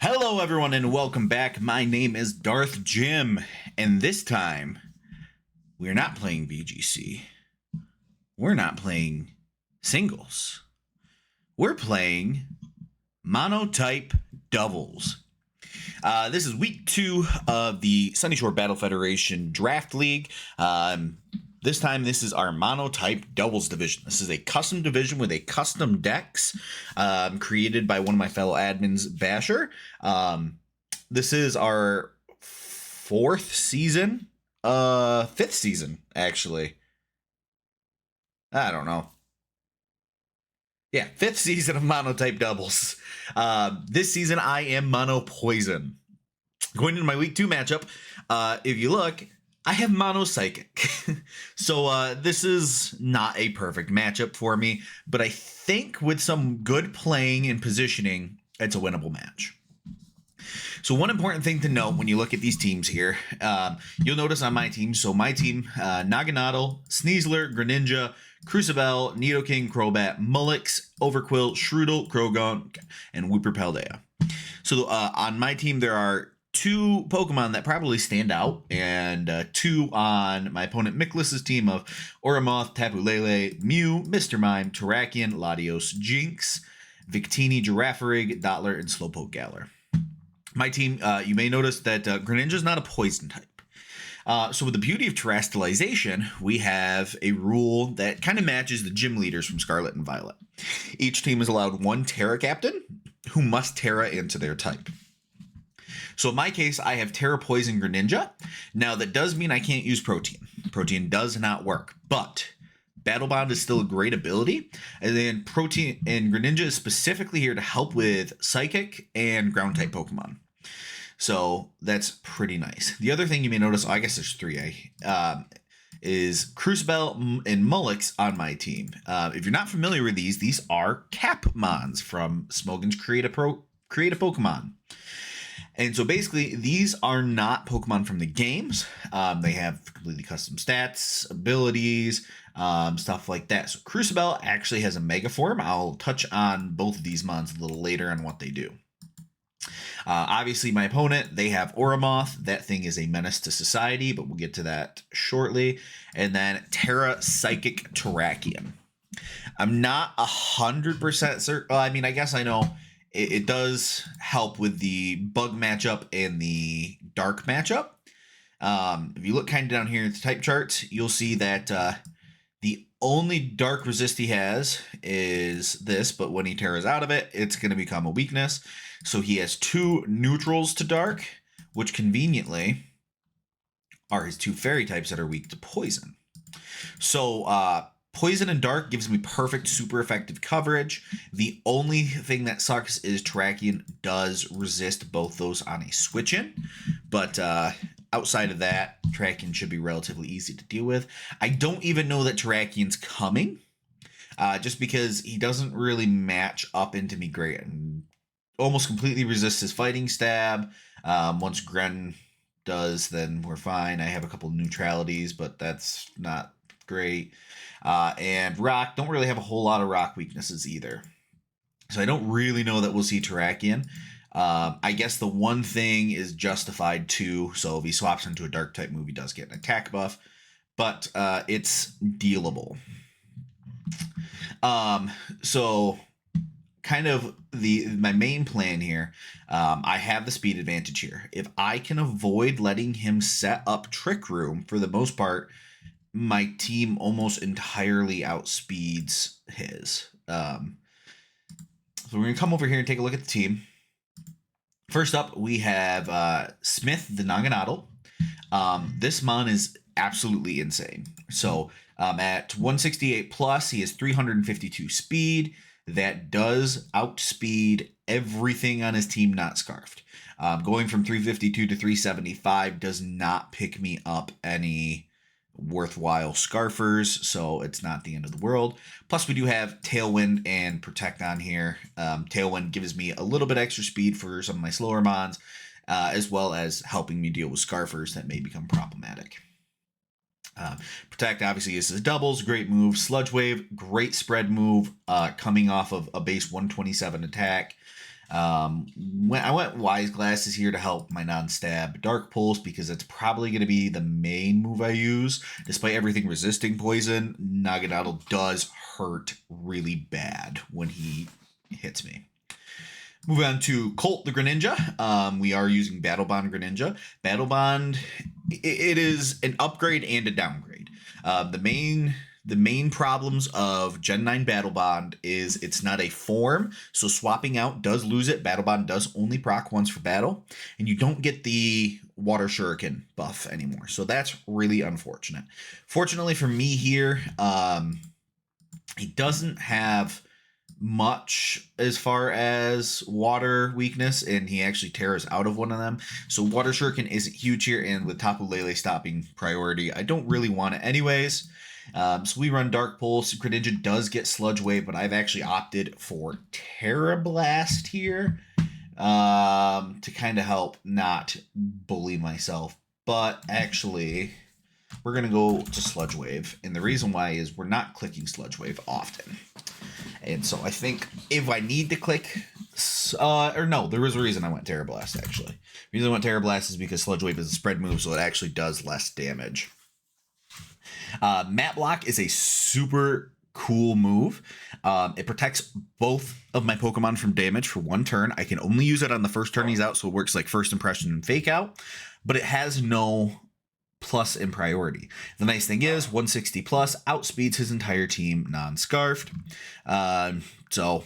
Hello everyone and welcome back. My name is DarthJim, and this time we're not playing VGC. We're not playing singles. We're playing Monotype doubles. This is week 2 of the Sunnyshore Battle Federation Draft League. This time, this is our Monotype doubles division. This is a custom division with a custom decks created by one of my fellow admins, Basher. This is our 4th season, 5th season, actually. I don't know. Yeah, 5th season of Monotype doubles. This season, I am Mono Poison. Going into my week 2 matchup, if you look, I have Mono Psychic. So this is not a perfect matchup for me, but I think with some good playing and positioning, it's a winnable match. So one important thing to note when you look at these teams here, you'll notice on my team, so my team, Naganadel, Sneasler, Greninja, Crucible, Nidoking, Crobat, Mullix, Overquill, Shroodle, Krogon, and Wooper Paldea. So on my team, there are 2 Pokemon that probably stand out, and 2 on my opponent Miklas's team of Oramoth, Tapu Lele, Mew, Mr. Mime, Terrakion, Latios, Jinx, Victini, Girafarig, Dottler, and Slowpoke Galar. My team, you may notice that Greninja is not a poison type. So with the beauty of terrestrialization, we have a rule that kind of matches the gym leaders from Scarlet and Violet. Each team is allowed 1 Terra Captain who must Terra into their type. So in my case, I have Terra Poison Greninja. Now that does mean I can't use Protein. Protein does not work, but Battle Bond is still a great ability. And then Protein and Greninja is specifically here to help with Psychic and Ground type Pokemon. So that's pretty nice. The other thing you may notice, I guess there's 3 is Crucible and Mullix on my team. If you're not familiar with these are Capmons from Smogon's Create a Pokemon. And so basically, these are not Pokemon from the games. They have completely custom stats, abilities, stuff like that. So Crucible actually has a Mega Form. I'll touch on both of these mons a little later on what they do. Obviously, my opponent, they have Oramoth. That thing is a menace to society, but we'll get to that shortly. And then Terra Psychic Terrakion. I'm not 100% certain. Well, I mean, I guess I know. It does help with the bug matchup and the dark matchup. If you look kind of down here at the type charts, you'll see that the only dark resist he has is this, but when he tears out of it, it's going to become a weakness. So he has 2 neutrals to dark, which conveniently are his 2 fairy types that are weak to poison. So Poison and Dark gives me perfect, super effective coverage. The only thing that sucks is Terrakion does resist both those on a switch-in. But outside of that, Terrakion should be relatively easy to deal with. I don't even know that Terrakion's coming, just because he doesn't really match up into me great. And almost completely resists his Fighting Stab. Once Gren does, then we're fine. I have a couple neutralities, but that's not great. And Rock, don't really have a whole lot of Rock weaknesses either. So I don't really know that we'll see Terrakion. I guess the one thing is Justified too. So if he swaps into a Dark type move, he does get an attack buff. But it's dealable. So kind of my main plan here, I have the speed advantage here. If I can avoid letting him set up Trick Room, for the most part, my team almost entirely outspeeds his. So we're going to come over here and take a look at the team. First up, we have Smith the Naganadel. This mon is absolutely insane. So at 168 plus, he has 352 speed. That does outspeed everything on his team not scarfed. Going from 352 to 375 does not pick me up any worthwhile scarfers, so it's not the end of the world. Plus we do have Tailwind and Protect on here. Tailwind gives me a little bit extra speed for some of my slower mons, as well as helping me deal with scarfers that may become problematic. Protect obviously is his doubles, great move. Sludge Wave, great spread move, coming off of a base 127 attack. When I went Wise Glasses here to help my non-stab Dark Pulse because it's probably going to be the main move I use. Despite everything resisting poison, Naganadel does hurt really bad when he hits me. Move on to Colt the Greninja. We are using Battle Bond Greninja. Battle Bond, it is an upgrade and a downgrade. The main problems of Gen 9 Battle Bond is it's not a form, so swapping out does lose it. Battle Bond does only proc once for battle, and you don't get the Water Shuriken buff anymore. So that's really unfortunate. Fortunately for me here, he doesn't have much as far as water weakness, and he actually tears out of one of them. So Water Shuriken isn't huge here, and with Tapu Lele stopping priority, I don't really want it anyways. So we run Dark Pulse. Greninja does get Sludge Wave, but I've actually opted for Terra Blast here to kind of help not bully myself. But actually, we're going to go to Sludge Wave, and the reason why is we're not clicking Sludge Wave often. And so I think if I need to click, or no, there was a reason I went Terra Blast, actually. The reason I went Terra Blast is because Sludge Wave is a spread move, so it actually does less damage. Mat Block is a super cool move. It protects both of my Pokemon from damage for one turn. I can only use it on the first turn he's out, so it works like First Impression and Fake Out, but it has no plus in priority. The nice thing is 160 plus outspeeds his entire team non-scarfed. So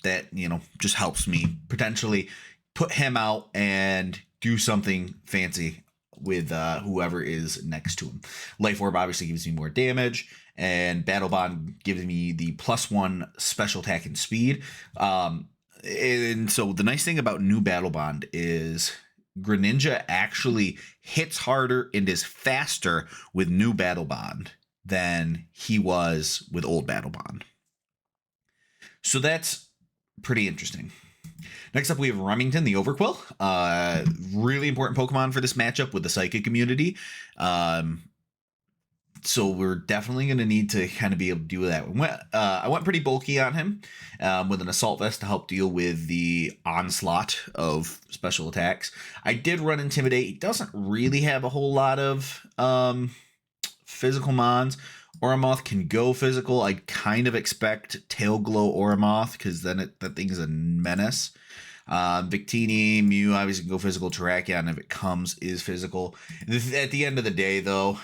that, just helps me potentially put him out and do something fancy with whoever is next to him. Life Orb obviously gives me more damage, and Battle Bond gives me the +1 special attack and speed. And so the nice thing about new Battle Bond is Greninja actually hits harder and is faster with new Battle Bond than he was with old Battle Bond. So that's pretty interesting. Next up, we have Remington, the Overquill. Really important Pokemon for this matchup with the Psychic immunity. So we're definitely going to need to kind of be able to do that. I went pretty bulky on him with an Assault Vest to help deal with the onslaught of special attacks. I did run Intimidate. He doesn't really have a whole lot of physical mons. Oramoth can go physical. I kind of expect Tail Glow Oramoth because then that thing is a menace. Victini, Mew obviously can go physical. Terrakion, if it comes, is physical. At the end of the day, though,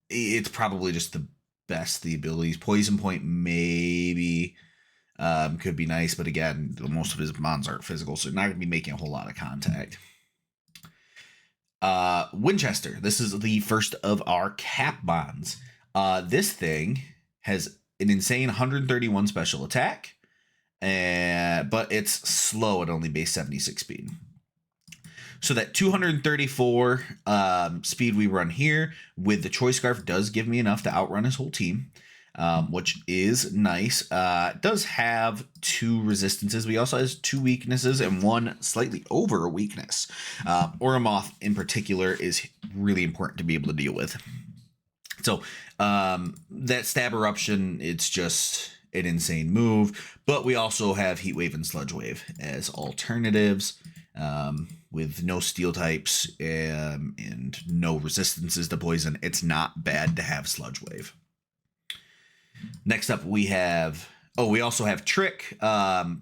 it's probably just the best the abilities. Poison Point maybe could be nice, but again, most of his mons aren't physical, so not going to be making a whole lot of contact. Winchester. This is the first of our cap mons. This thing has an insane 131 special attack, but it's slow at only base 76 speed. So that 234 speed we run here with the Choice Scarf does give me enough to outrun his whole team, which is nice. It does have 2 resistances. We also has 2 weaknesses and 1 slightly over a weakness. Oramoth in particular is really important to be able to deal with. So that Stab Eruption, it's just an insane move. But we also have Heat Wave and Sludge Wave as alternatives. With no steel types and no resistances to poison, it's not bad to have Sludge Wave. Next up, we also have Trick.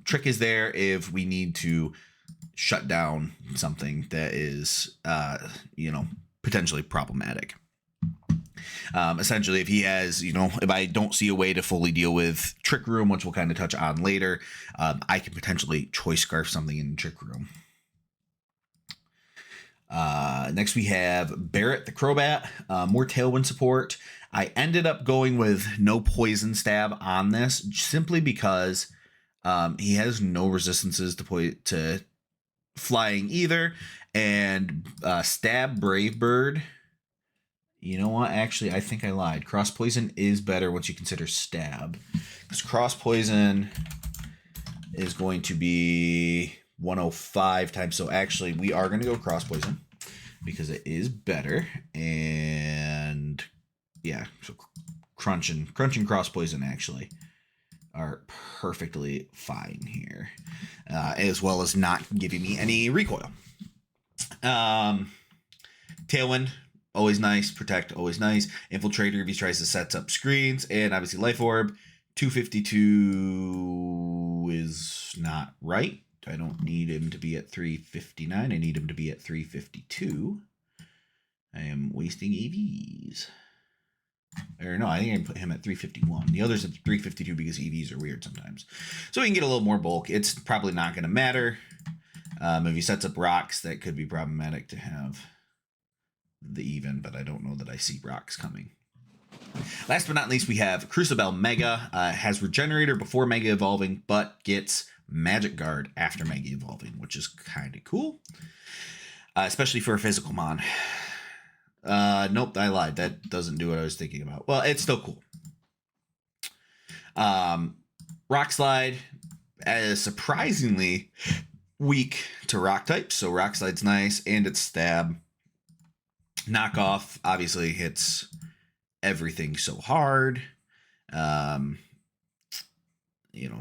Trick is there if we need to shut down something that is, potentially problematic. Essentially, if he has, if I don't see a way to fully deal with Trick Room, which we'll kind of touch on later, I can potentially Choice Scarf something in Trick Room. Next we have Barrett the Crobat, more Tailwind support. I ended up going with no Poison Stab on this simply because he has no resistances to flying either, and Stab Brave Bird. You know what? Actually, I think I lied. Cross Poison is better once you consider Stab, because Cross Poison is going to be 105 times. So actually, we are going to go Cross Poison because it is better. And yeah, so crunching Cross Poison actually are perfectly fine here, as well as not giving me any recoil. Tailwind, always nice. Protect, always nice. Infiltrator, if he tries to set up screens. And obviously Life Orb. 252 is not right. I don't need him to be at 359. I need him to be at 352. I am wasting EVs. Or no, I think I can put him at 351. The others at 352 because EVs are weird sometimes. So we can get a little more bulk. It's probably not going to matter. If he sets up rocks, that could be problematic to have the even, but I don't know that I see rocks coming. Last but not least, we have Crucible Mega. Has Regenerator before Mega Evolving, but gets Magic Guard after Mega Evolving, which is kind of cool. Especially for a physical mon. Nope, I lied. That doesn't do what I was thinking about. Well, it's still cool. Rock Slide is surprisingly weak to rock types, so Rock Slide's nice, and its stab. Knockoff obviously hits everything so hard.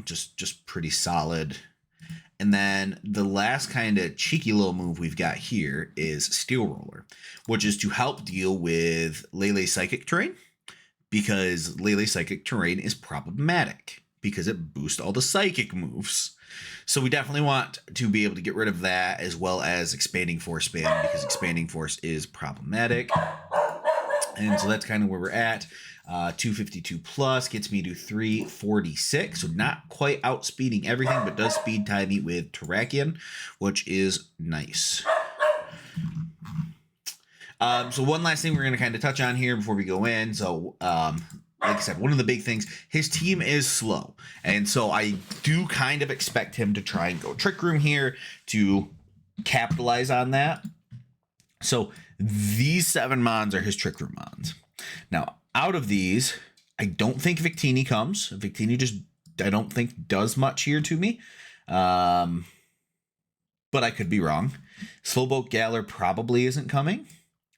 Just pretty solid. And then the last kind of cheeky little move we've got here is Steel Roller, which is to help deal with Lele Psychic Terrain, because Lele Psychic Terrain is problematic because it boosts all the psychic moves. So we definitely want to be able to get rid of that, as well as Expanding Force spam, because Expanding Force is problematic. And so that's kind of where we're at. 252 plus gets me to 346. So not quite outspeeding everything, but does speed tie me with Terrakion, which is nice. So one last thing we're going to kind of touch on here before we go in. So, like I said, one of the big things, his team is slow. And so I do kind of expect him to try and go Trick Room here to capitalize on that. So these 7 mons are his Trick Room mons. Now, out of these, I don't think Victini comes. Victini just, I don't think, does much here to me. But I could be wrong. Slowboat Galler probably isn't coming.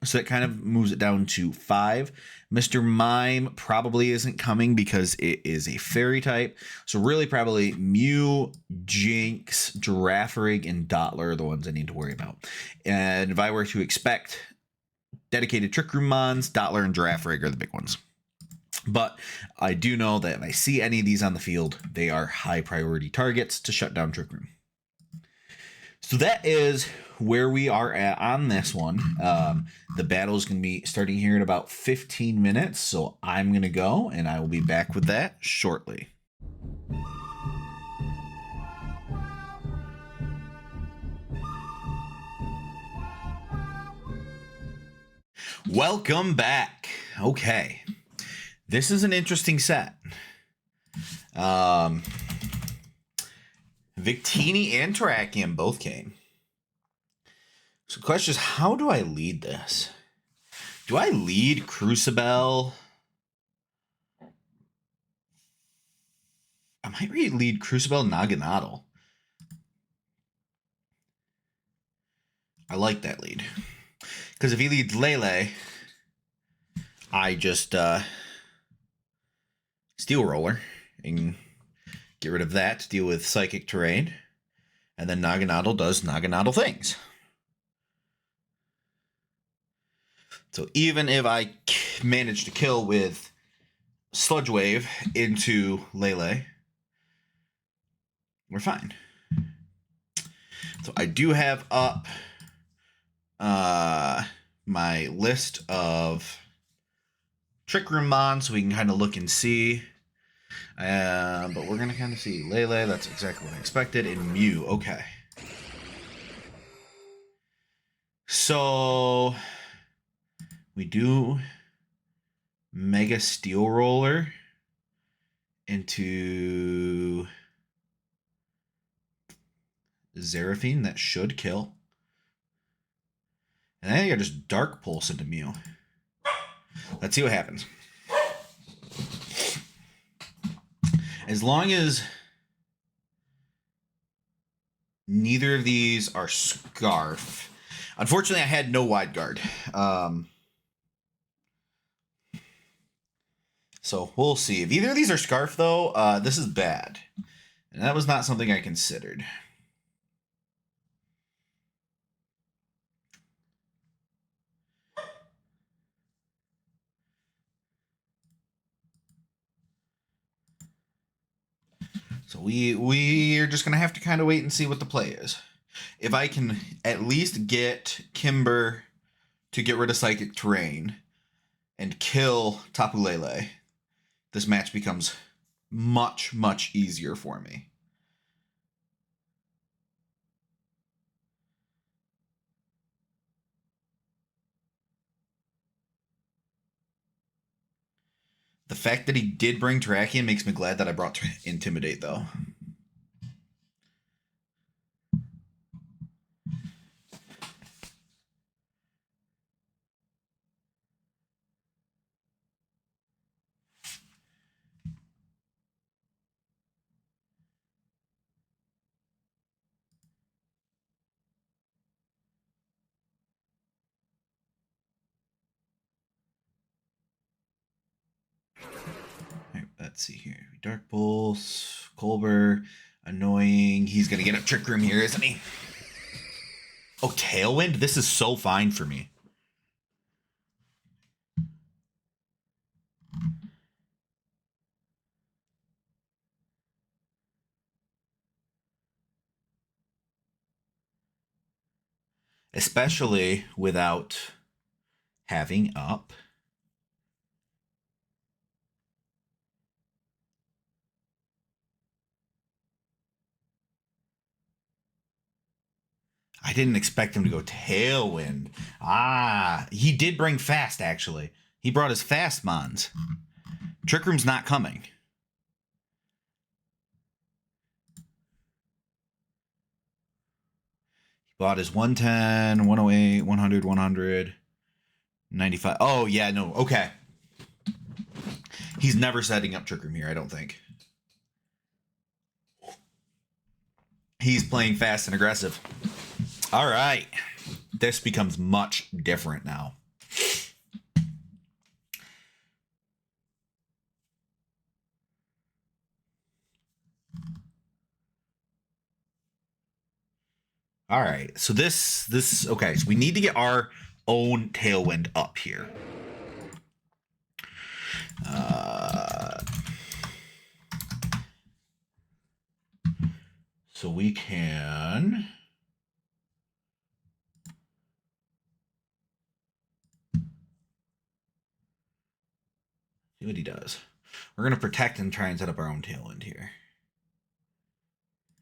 So that kind of moves it down to 5. Mr. Mime probably isn't coming because it is a fairy type. So really probably Mew, Jinx, Girafarig, and Dottler are the ones I need to worry about. And if I were to expect dedicated Trick Room mons, Dottler and Girafarig are the big ones. But I do know that if I see any of these on the field, they are high priority targets to shut down Trick Room. So that is where we are at on this one. The battle is going to be starting here in about 15 minutes. So I'm going to go, and I will be back with that shortly. Welcome back. Okay. This is an interesting set. Victini and Terrakion both came. So the question is, how do I lead this? Do I lead Crucible? I might lead Crucible Naganadel. I like that lead. Because if he leads Lele, I just Steel Roller and get rid of that to deal with Psychic Terrain. And then Naganadel does Naganadel things. So even if I manage to kill with Sludge Wave into Lele, we're fine. So I do have up my list of Trick Room mons so we can kind of look and see. But we're going to kind of see Lele. That's exactly what I expected. And Mew. Okay. So we do Mega Steel Roller into Zeraphine. That should kill. And I think I just Dark Pulse into Mew. Let's see what happens. As long as neither of these are Scarf. Unfortunately, I had no Wide Guard. So we'll see. If either of these are Scarf, though, this is bad. And that was not something I considered. So we're just going to have to kind of wait and see what the play is. If I can at least get Kimber to get rid of Psychic Terrain and kill Tapu Lele, this match becomes much, much easier for me. The fact that he did bring Terrakion makes me glad that I brought Intimidate, though. Let's see here. Dark Pulse, Colbur, annoying. He's going to get a Trick Room here, isn't he? Oh, Tailwind? This is so fine for me. Especially without having up. I didn't expect him to go Tailwind. Ah, he did bring Fast, actually. He brought his Fast Mons. Trick Room's not coming. He bought his 110, 108, 100, 100, 95. Oh, yeah, no, okay. He's never setting up Trick Room here, I don't think. He's playing fast and aggressive. All right. This becomes much different now. All right. So this okay, so we need to get our own Tailwind up here. So we can see what he does. We're going to protect and try and set up our own Tailwind here.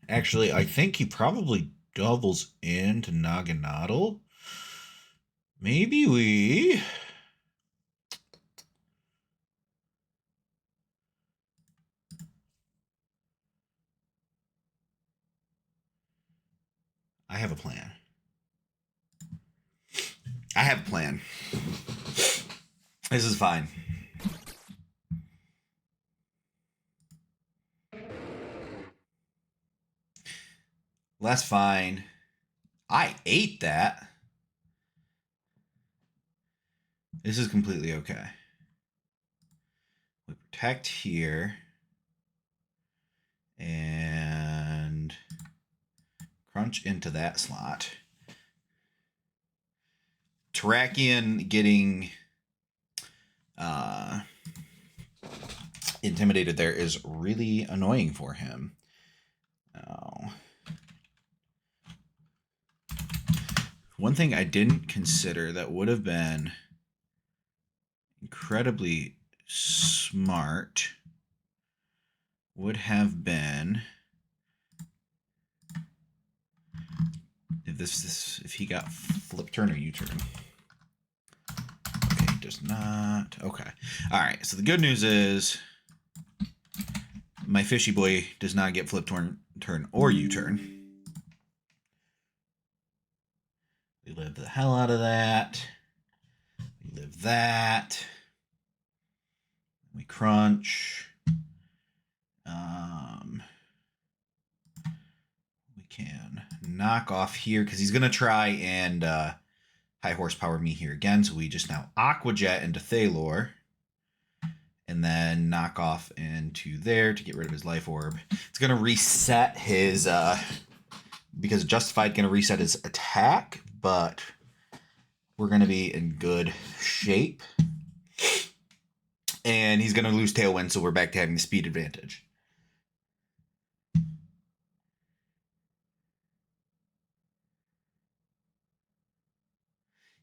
Actually, I think he probably doubles into Naganadel. Maybe we... I have a plan. I have a plan. This is fine. That's fine. I ate that. This is completely okay. We protect here. And crunch into that slot. Terrakion getting intimidated there is really annoying for him. Oh. One thing I didn't consider that would have been incredibly smart would have been if he got flip turn or U-turn. Okay, he does not. Okay. All right. So the good news is my fishy boy does not get flip turn or U-turn. We live the hell out of that. We live that. We crunch. We can knock off here because he's going to try and high horsepower me here again. So we just now Aqua Jet into Thalor. and then knock off into there to get rid of his life orb. It's going to reset his, because Justified going to reset his attack, but we're going to be in good shape. And he's going to lose Tailwind, so we're back to having the speed advantage.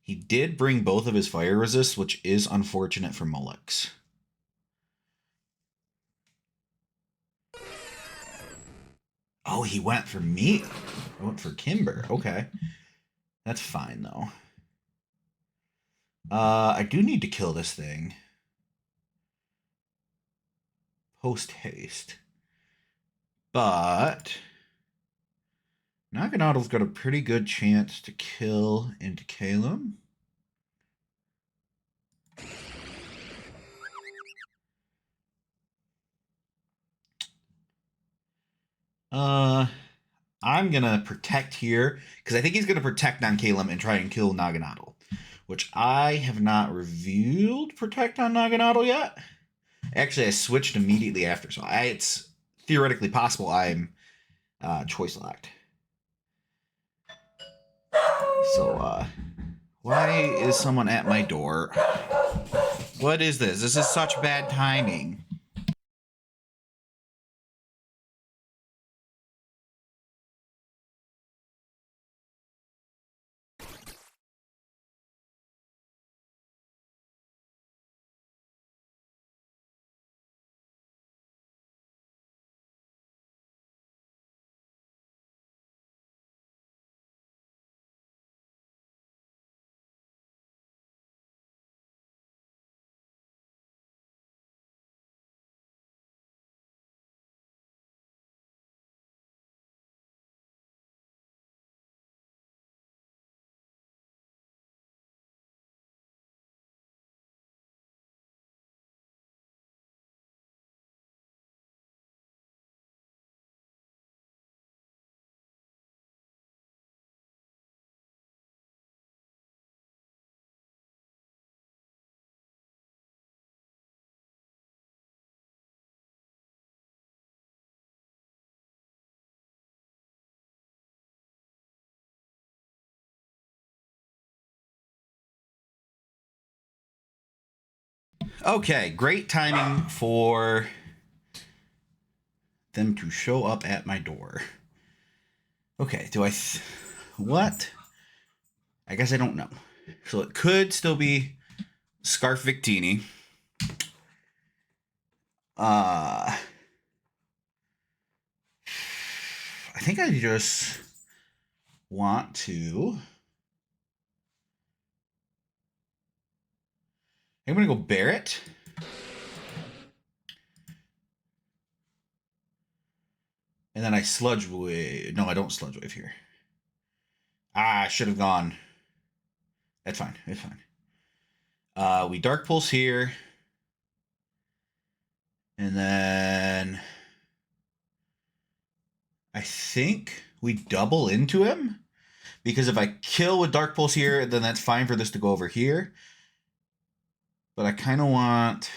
He did bring both of his fire resists, which is unfortunate for Mullix. Oh, he went for me. He went for Kimber. Okay. That's fine, though. I do need to kill this thing. Post haste. But Naganado's got a pretty good chance to kill into Calum. I'm gonna protect here because I think he's gonna protect on Calum and try and kill Naganadel, which I have not revealed protect on Naganadel yet. Actually, I switched immediately after, so it's theoretically possible I'm choice locked. So, why is someone at my door? What is this? This is such bad timing. Okay, great timing for them to show up at my door. Okay, do I... what? I guess I don't know. So it could still be Scarf Victini. I think I just want to... I'm going to go Barret. And then I Sludge Wave. No, I don't Sludge Wave here. I should have gone. That's fine. It's fine. We Dark Pulse here. And then I think we double into him. Because if I kill with Dark Pulse here, then that's fine for this to go over here. But I kind of want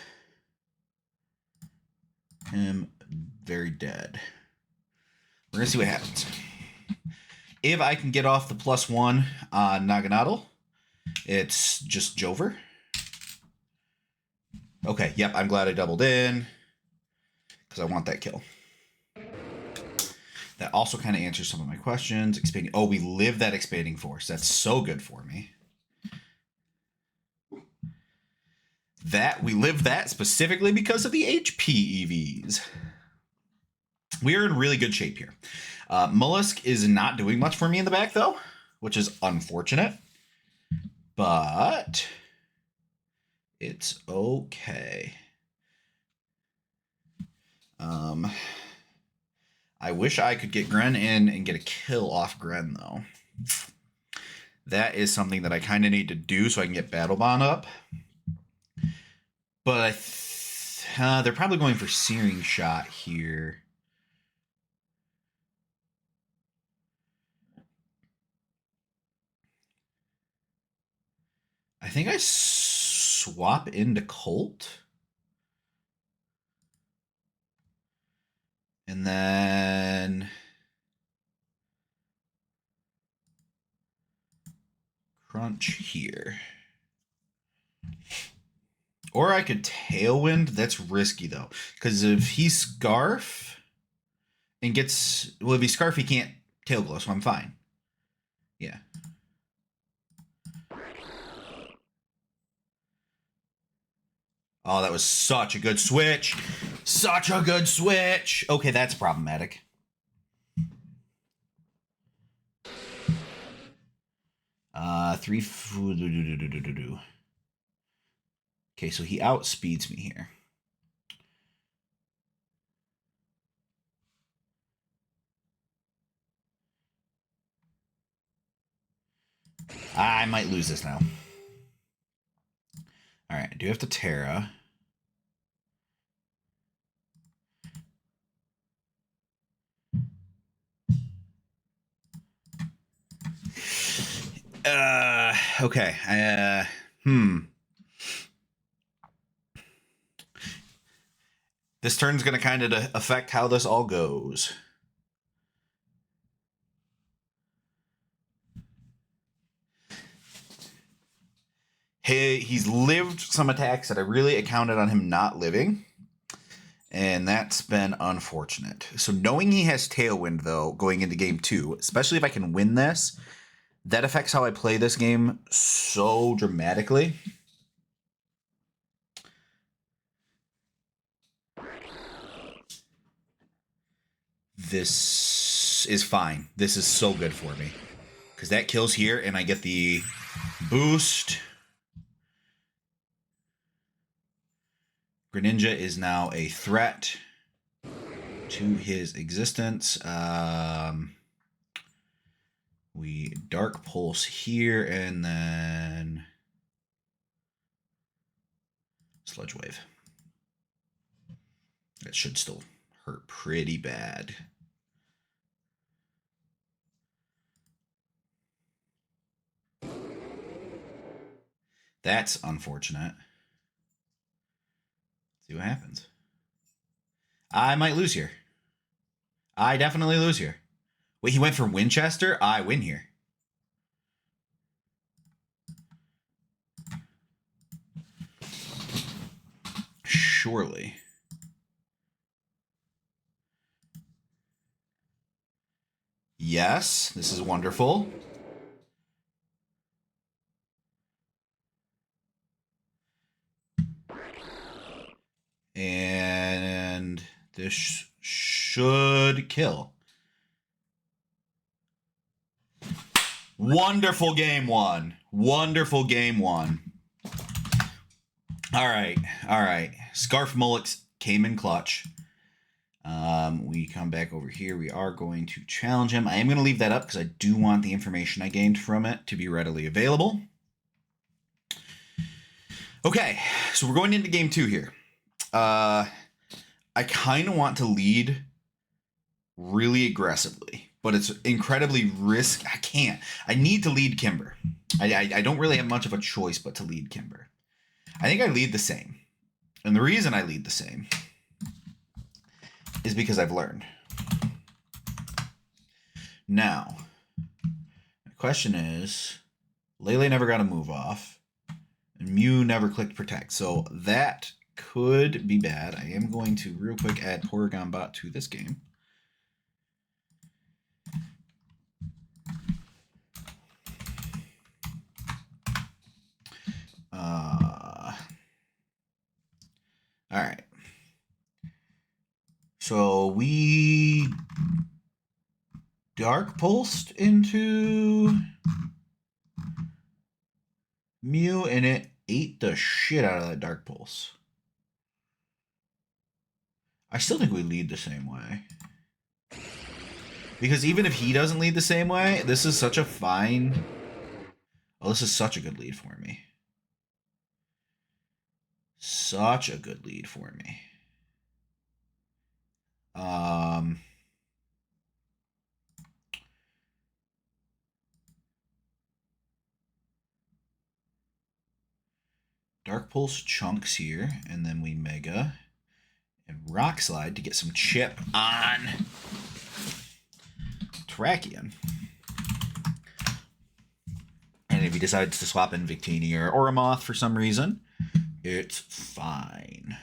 him very dead. We're going to see what happens. If I can get off the +1 on Naganadel, it's just Jover. Okay, yep, I'm glad I doubled in because I want that kill. That also kind of answers some of my questions. Expanding. Oh, we live that Expanding Force. That's so good for me. We live that specifically because of the HP EVs. We are in really good shape here. Mollusk is not doing much for me in the back, though, which is unfortunate. But it's okay. I wish I could get Gren in and get a kill off Gren, though. That is something that I kind of need to do so I can get Battle Bond up. But they're probably going for Searing Shot here. I think I swap into Colt. And then crunch here. Or I could tailwind. That's risky though, because if he scarf and gets, well, if he scarf, he can't tail glow, so I'm fine. Yeah. Oh, that was such a good switch. Such a good switch. Okay, that's problematic. Three. Okay, so he outspeeds me here. I might lose this now. All right, I do have to Terra. Okay. This turn's going to kind of affect how this all goes. He's lived some attacks that I really accounted on him not living. And that's been unfortunate. So knowing he has Tailwind, though, going into game 2, especially if I can win this, that affects how I play this game so dramatically. This is fine. This is so good for me. Because that kills here, and I get the boost. Greninja is now a threat to his existence. We Dark Pulse here, and then Sludge Wave. That should still hurt pretty bad. That's unfortunate. Let's see what happens. I might lose here. I definitely lose here. Wait, he went for Winchester? I win here. Surely. Yes, this is wonderful. And this should kill. Wonderful game one. Wonderful game one. All right. All right. Scarf Mullix came in clutch. We come back over here. We are going to challenge him. I am going to leave that up because I do want the information I gained from it to be readily available. Okay, so we're going into game 2 here. I kind of want to lead really aggressively, but it's incredibly risky. I can't. I need to lead Kimber. I don't really have much of a choice but to lead Kimber. I think I lead the same. And the reason I lead the same is because I've learned. Now, the question is, Lele never got a move off, and Mew never clicked Protect, so that could be bad. I am going to real quick add Porygon to this game. All right. So we Dark Pulsed into Mew, and it ate the shit out of that Dark Pulse. I still think we lead the same way. Because even if he doesn't lead the same way, this is such a fine... Oh, this is such a good lead for me. Such a good lead for me. Dark Pulse chunks here, and then we Mega. And Rock Slide to get some chip on Terrakion. And if he decides to swap in Victini or Orimoth for some reason, it's fine.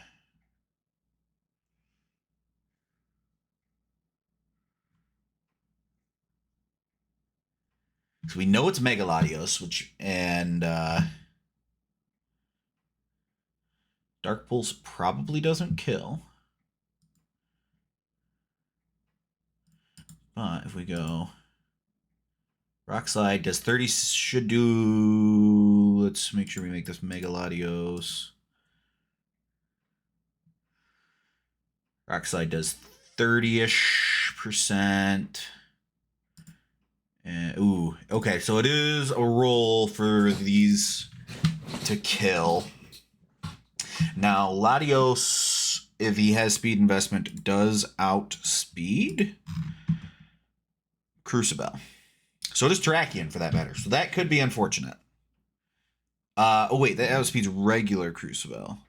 So we know it's Megalodios, and Dark Pulse probably doesn't kill. But if we go Rock Slide does 30, should do, let's make sure we make this Megalodios. Rock Slide does 30-ish%. And, ooh, okay, so it is a roll for these to kill. Now, Latios, if he has speed investment, does outspeed Crucible. So does Terrakion, for that matter. So that could be unfortunate. Oh, wait, that outspeeds regular Crucible.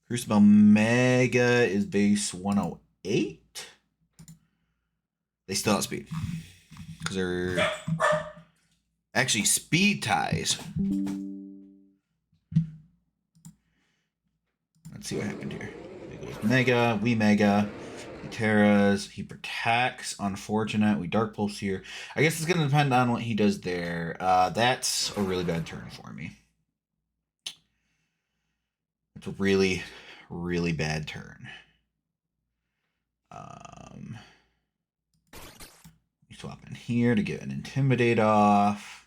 Crucible Mega is base 108. They still outspeed. Because they're actually speed ties. Let's see what happened here. There goes Mega, we Mega. He Terras, he protects. Unfortunate. We Dark Pulse here. I guess it's going to depend on what he does there. That's a really bad turn for me. It's a really, really bad turn. We swap in here to get an Intimidate off.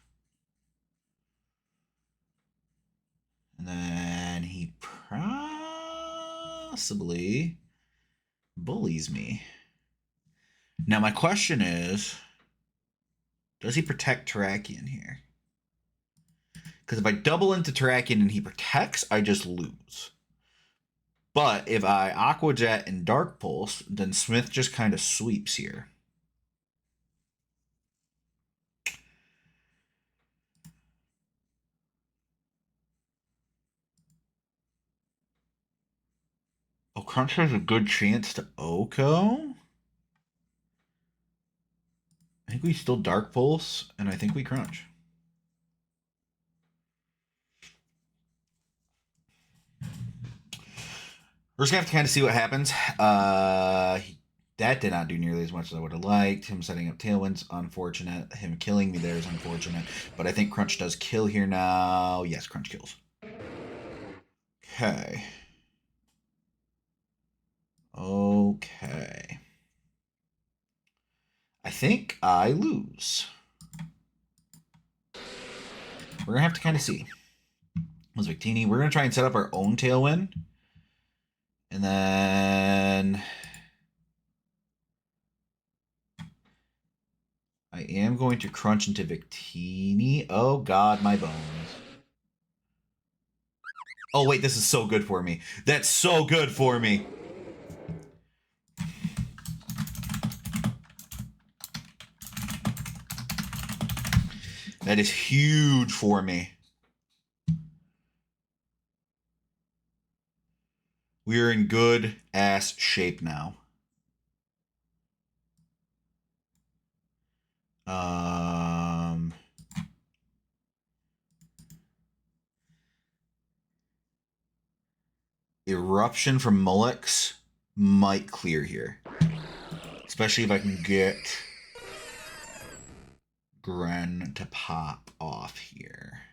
And then he possibly bullies me. Now my question is, does he protect Terrakion here? Because if I double into Terrakion and he protects, I just lose. But if I Aqua Jet and Dark Pulse, then Smith just kind of sweeps here. Oh, Crunch has a good chance to Oko. I think we still Dark Pulse, and I think we Crunch. We're just going to have to kind of see what happens. That did not do nearly as much as I would have liked. Him setting up Tailwind's unfortunate. Him killing me there is unfortunate. But I think Crunch does kill here now. Yes, Crunch kills. Okay. Okay. I think I lose. We're going to have to kind of see. Was Victini. We're going to try and set up our own Tailwind. And then I am going to Crunch into Victini. Oh, God, my bones. Oh, wait, this is so good for me. That's so good for me. That is huge for me. We are in good ass shape now. Eruption from Mullix might clear here. Especially if I can get Gren to pop off here.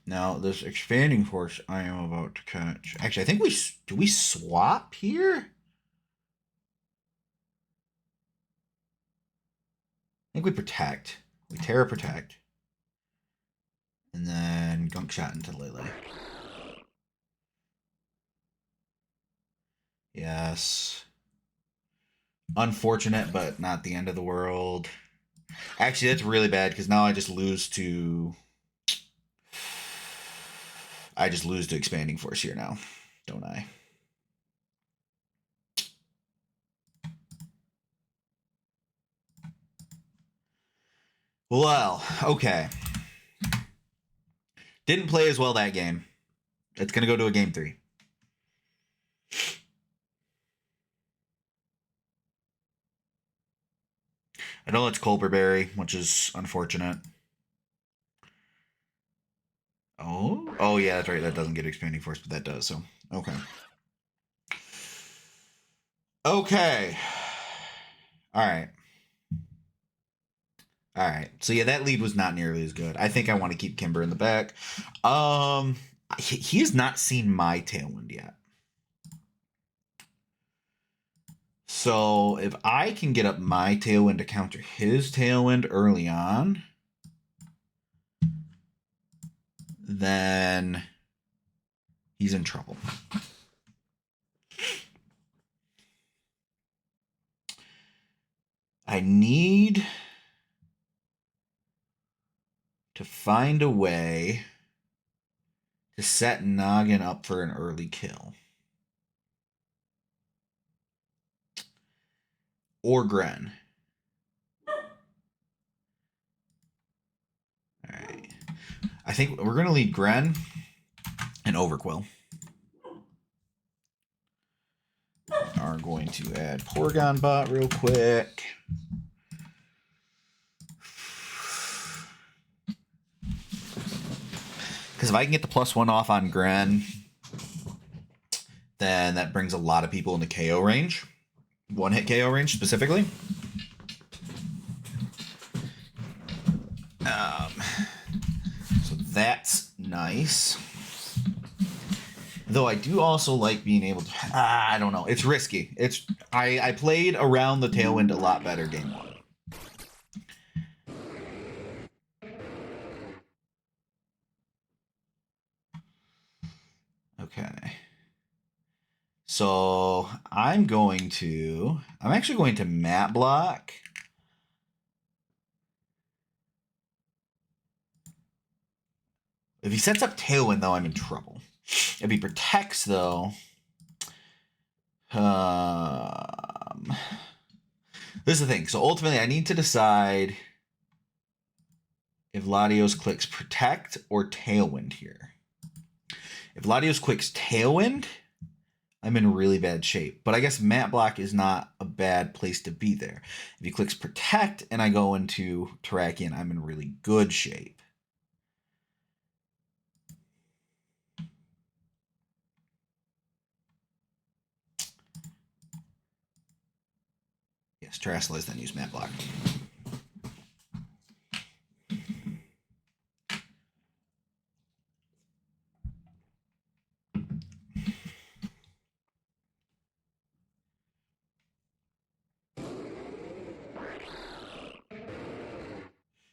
Now, this expanding force I am about to catch. Actually, I think do we swap here? I think we protect. We Terra protect. And then Gunk Shot into Lele. Yes. Unfortunate, but not the end of the world. Actually, that's really bad because now I just lose to... I just lose to Expanding Force here now, don't I? Well, okay. Didn't play as well that game. It's going to go to a game 3. I know it's Colberberry, which is unfortunate. Oh yeah, that's right. That doesn't get expanding force, but that does. So okay. Okay. All right. All right. So yeah, that lead was not nearly as good. I think I want to keep Kimber in the back. He has not seen my Tailwind yet. So if I can get up my Tailwind to counter his Tailwind early on, then he's in trouble. I need to find a way to set Noggin up for an early kill. Or Gren. Alright. I think we're going to lead Gren and Overquill. We are going to add Porygon Bot real quick. Because if I can get the +1 off on Gren, then that brings a lot of people into KO range. One-hit KO range, specifically. So that's nice. Though I do also like being able to... I don't know. It's risky. I played around the Tailwind a lot better game 1. Okay. So I'm actually going to Mat Block. If he sets up Tailwind, though, I'm in trouble. If he protects, though... this is the thing. So ultimately, I need to decide if Latios clicks Protect or Tailwind here. If Latios clicks Tailwind, I'm in really bad shape. But I guess Mat Block is not a bad place to be there. If he clicks Protect and I go into Terrakion, I'm in really good shape. Yes, Terrasilize, then use Mat Block.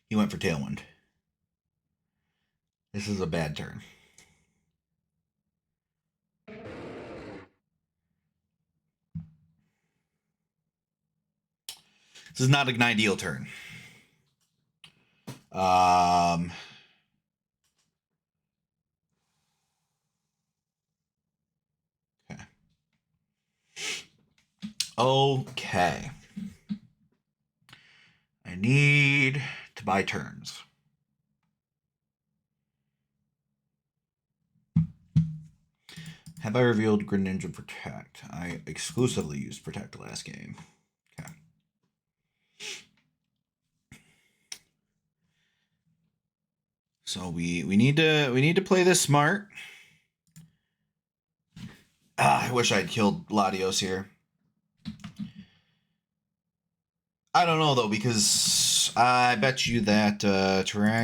He went for Tailwind. This is a bad turn. This is not an ideal turn. Okay. I need to buy turns. Have I revealed Greninja Protect? I exclusively used Protect last game. Okay. So we need to play this smart. I wish I'd killed Latios here. I don't know, though, because I bet you that Terrakion...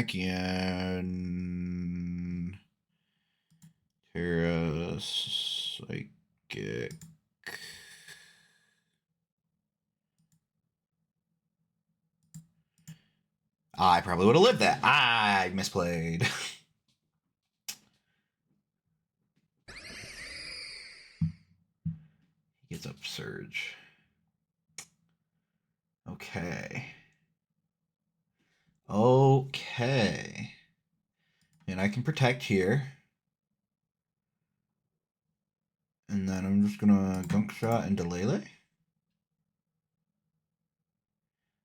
Terra... Psychic... I probably would have lived that. I misplayed. He gets up Surge. Okay. Okay. And I can protect here. And then I'm just gonna Gunk Shot and Delele.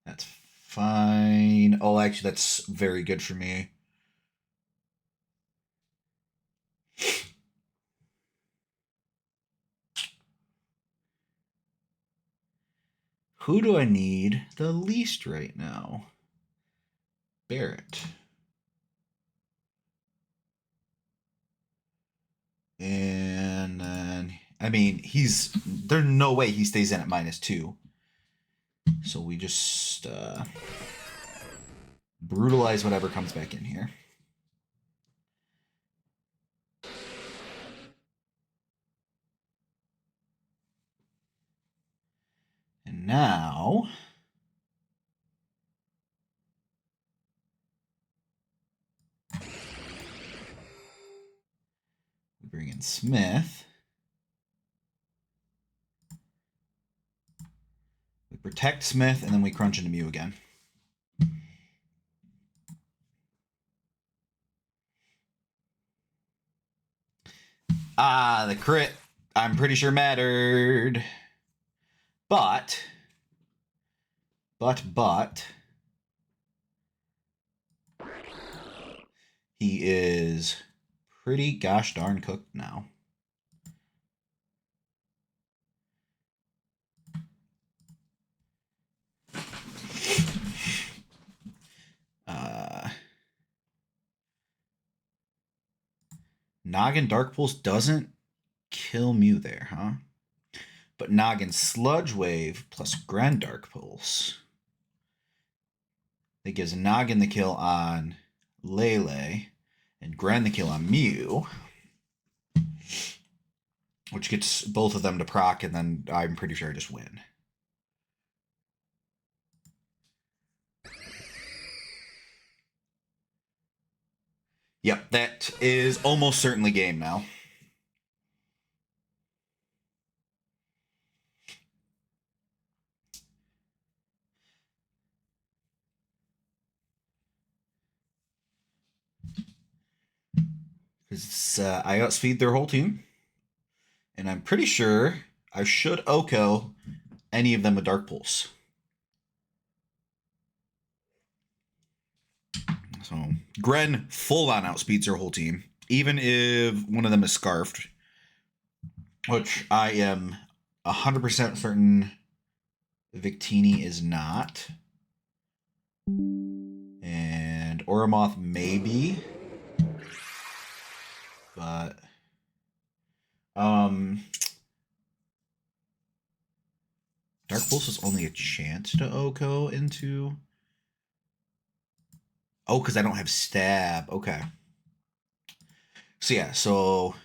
That's fine. Oh, actually, that's very good for me. who do I need the least right now? Barrett. And then, I mean, there's no way he stays in at -2. So we just brutalize whatever comes back in here. And now we bring in Smith. We protect Smith, and then we crunch into Mew again. Ah, the crit, I'm pretty sure mattered. But, he is pretty gosh darn cooked now. Noggin Dark Pulse doesn't kill Mew there, huh? But Noggin Sludge Wave plus Grand Dark Pulse. That gives Noggin the kill on Lele and Grand the kill on Mew. Which gets both of them to proc, and then I'm pretty sure I just win. Yep, that is almost certainly game now. Because I outspeed their whole team. And I'm pretty sure I should Oko any of them with Dark Pulse. So Gren full-on outspeeds her whole team, even if one of them is Scarfed, which I am 100% certain Victini is not. And Oromoth maybe. But Dark Pulse is only a chance to Oko into... Oh, because I don't have Stab. Okay. So yeah, so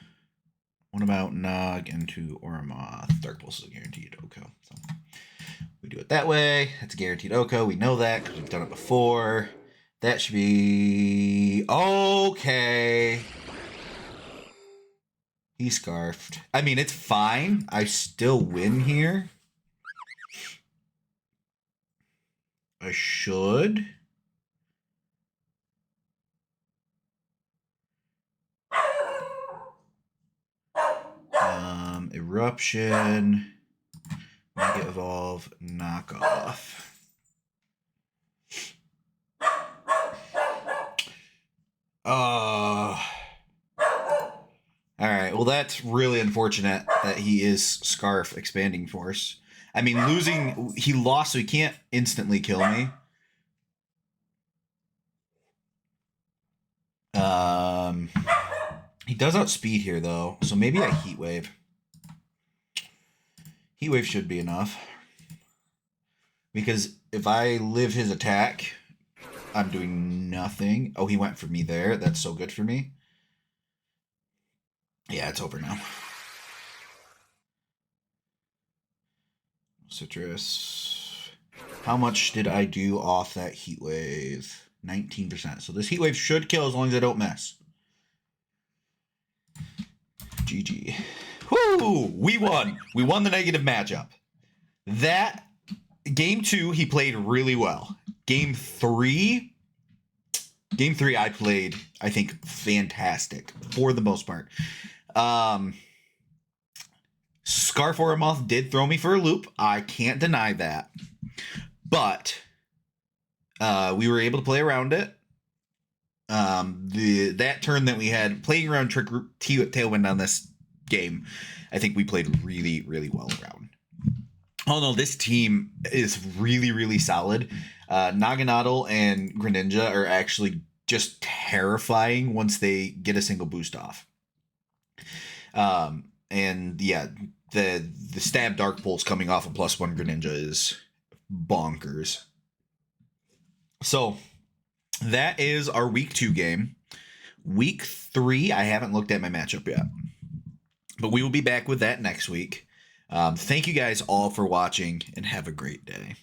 what about Nog into Oromoth? Dark Pulse is a guaranteed Oko. So we do it that way. That's a guaranteed Oko. We know that because we've done it before. That should be... Okay. He Scarfed. I mean, it's fine. I still win here. I should. Eruption. Mega Evolve. Knockoff. Alright, well that's really unfortunate that he is Scarf Expanding Force. I mean, he lost, so he can't instantly kill me. He does outspeed here, though, so maybe a Heat Wave. Heat Wave should be enough. Because if I live his attack, I'm doing nothing. Oh, he went for me there. That's so good for me. Yeah, it's over now. Citrus. How much did I do off that Heat Wave? 19%. So this Heat Wave should kill as long as I don't miss. GG. Woo! We won. We won the negative matchup. That game 2, he played really well. Game 3, I played, I think, fantastic for the most part. Scarf Oromoth did throw me for a loop. I can't deny that. But we were able to play around it. That turn that we had playing around Trick Tailwind on this game, I think we played really, really well around. Oh no, this team is really, really solid. Naganadel and Greninja are actually just terrifying once they get a single boost off. And yeah, the stab Dark Pulse coming off of +1 Greninja is bonkers. So that is our week 2 game. Week 3, I haven't looked at my matchup yet, but we will be back with that next week. Thank you guys all for watching, and have a great day.